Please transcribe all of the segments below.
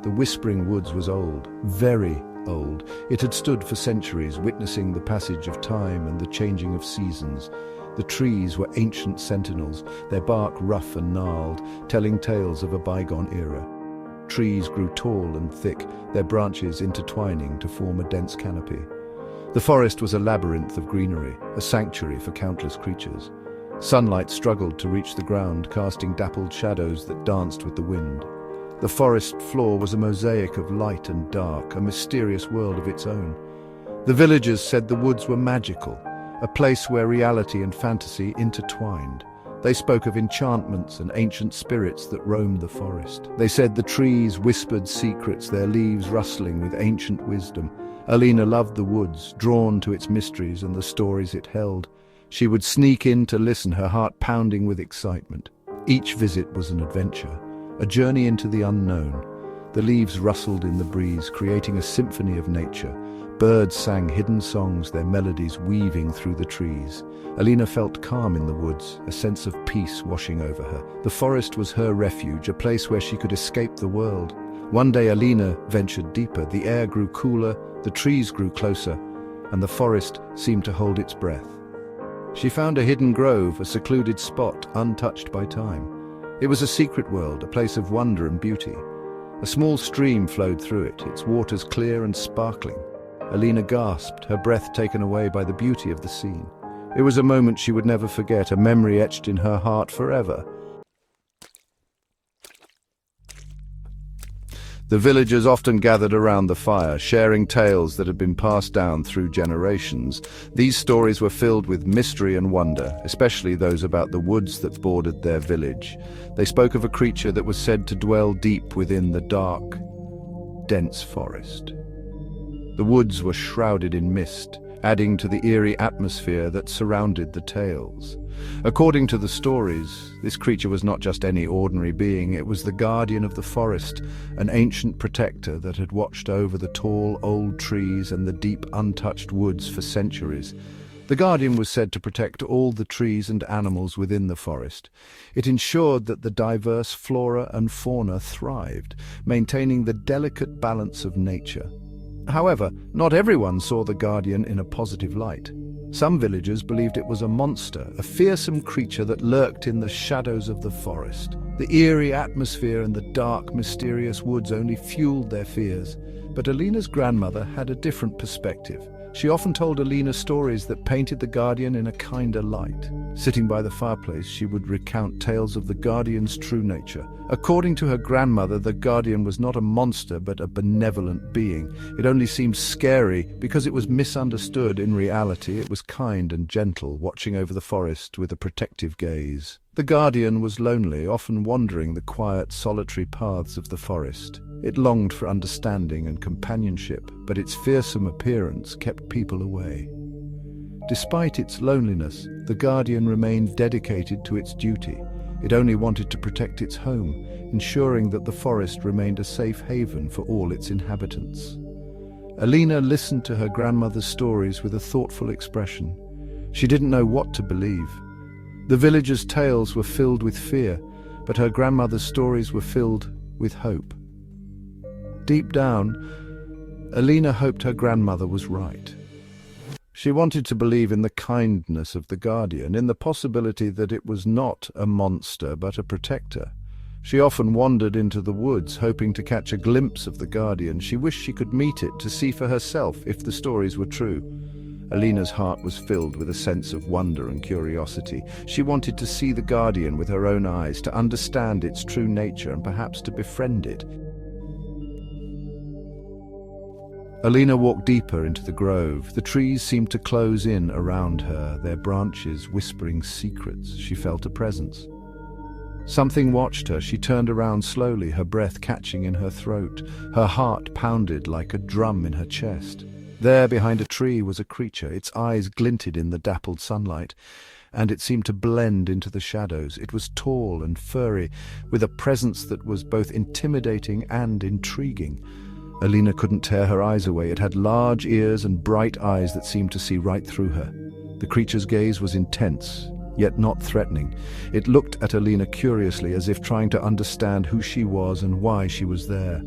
The Whispering Woods was old, very old. It had stood for centuries, witnessing the passage of time and the changing of seasons. The trees were ancient sentinels, their bark rough and gnarled, telling tales of a bygone era. Trees grew tall and thick, their branches intertwining to form a dense canopy. The forest was a labyrinth of greenery, a sanctuary for countless creatures. Sunlight struggled to reach the ground, casting dappled shadows that danced with the wind. The forest floor was a mosaic of light and dark, a mysterious world of its own. The villagers said the woods were magical, a place where reality and fantasy intertwined. They spoke of enchantments and ancient spirits that roamed the forest. They said the trees whispered secrets, their leaves rustling with ancient wisdom. Alina loved the woods, drawn to its mysteries and the stories it held. She would sneak in to listen, her heart pounding with excitement. Each visit was an adventure, a journey into the unknown. The leaves rustled in the breeze, creating a symphony of nature. Birds sang hidden songs, their melodies weaving through the trees. Alina felt calm in the woods, a sense of peace washing over her. The forest was her refuge, a place where she could escape the world. One day Alina ventured deeper. The air grew cooler, the trees grew closer, and the forest seemed to hold its breath. She found a hidden grove, a secluded spot untouched by time. It was a secret world, a place of wonder and beauty. A small stream flowed through it, its waters clear and sparkling. Alina gasped, her breath taken away by the beauty of the scene. It was a moment she would never forget, a memory etched in her heart forever. The villagers often gathered around the fire, sharing tales that had been passed down through generations. These stories were filled with mystery and wonder, especially those about the woods that bordered their village. They spoke of a creature that was said to dwell deep within the dark, dense forest. The woods were shrouded in mist, adding to the eerie atmosphere that surrounded the tales. According to the stories, this creature was not just any ordinary being, it was the guardian of the forest, an ancient protector that had watched over the tall old trees and the deep untouched woods for centuries. The guardian was said to protect all the trees and animals within the forest. It ensured that the diverse flora and fauna thrived, maintaining the delicate balance of nature. However, not everyone saw the guardian in a positive light. Some villagers believed it was a monster, a fearsome creature that lurked in the shadows of the forest. The eerie atmosphere and the dark, mysterious woods only fueled their fears. But Alina's grandmother had a different perspective. She often told Alina stories that painted the guardian in a kinder light. Sitting by the fireplace, she would recount tales of the guardian's true nature. According to her grandmother, the guardian was not a monster but a benevolent being. It only seemed scary because it was misunderstood. In reality, it was kind and gentle, watching over the forest with a protective gaze. The guardian was lonely, often wandering the quiet, solitary paths of the forest. It longed for understanding and companionship, but its fearsome appearance kept people away. Despite its loneliness, the guardian remained dedicated to its duty. It only wanted to protect its home, ensuring that the forest remained a safe haven for all its inhabitants. Alina listened to her grandmother's stories with a thoughtful expression. She didn't know what to believe. The villagers' tales were filled with fear, but her grandmother's stories were filled with hope. Deep down, Alina hoped her grandmother was right. She wanted to believe in the kindness of the guardian, in the possibility that it was not a monster but a protector. She often wandered into the woods, hoping to catch a glimpse of the guardian. She wished she could meet it to see for herself if the stories were true. Alina's heart was filled with a sense of wonder and curiosity. She wanted to see the guardian with her own eyes, to understand its true nature and perhaps to befriend it. Alina walked deeper into the grove. The trees seemed to close in around her, their branches whispering secrets. She felt a presence. Something watched her. She turned around slowly, her breath catching in her throat. Her heart pounded like a drum in her chest. There, behind a tree, was a creature. Its eyes glinted in the dappled sunlight, and it seemed to blend into the shadows. It was tall and furry, with a presence that was both intimidating and intriguing. Alina couldn't tear her eyes away. It had large ears and bright eyes that seemed to see right through her. The creature's gaze was intense, yet not threatening. It looked at Alina curiously, as if trying to understand who she was and why she was there.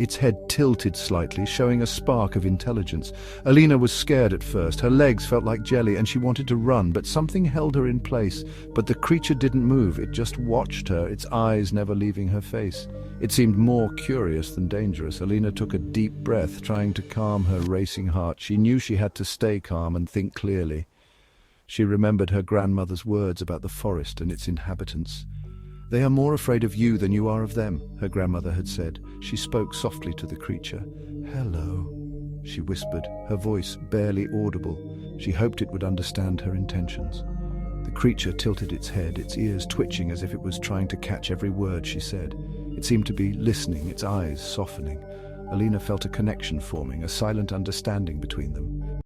Its head tilted slightly, showing a spark of intelligence. Alina was scared at first. Her legs felt like jelly and she wanted to run, but something held her in place. But the creature didn't move, it just watched her, its eyes never leaving her face. It seemed more curious than dangerous. Alina took a deep breath, trying to calm her racing heart. She knew she had to stay calm and think clearly. She remembered her grandmother's words about the forest and its inhabitants. "They are more afraid of you than you are of them," her grandmother had said. She spoke softly to the creature. "Hello," she whispered, her voice barely audible. She hoped it would understand her intentions. The creature tilted its head, its ears twitching as if it was trying to catch every word she said. It seemed to be listening, its eyes softening. Alina felt a connection forming, a silent understanding between them.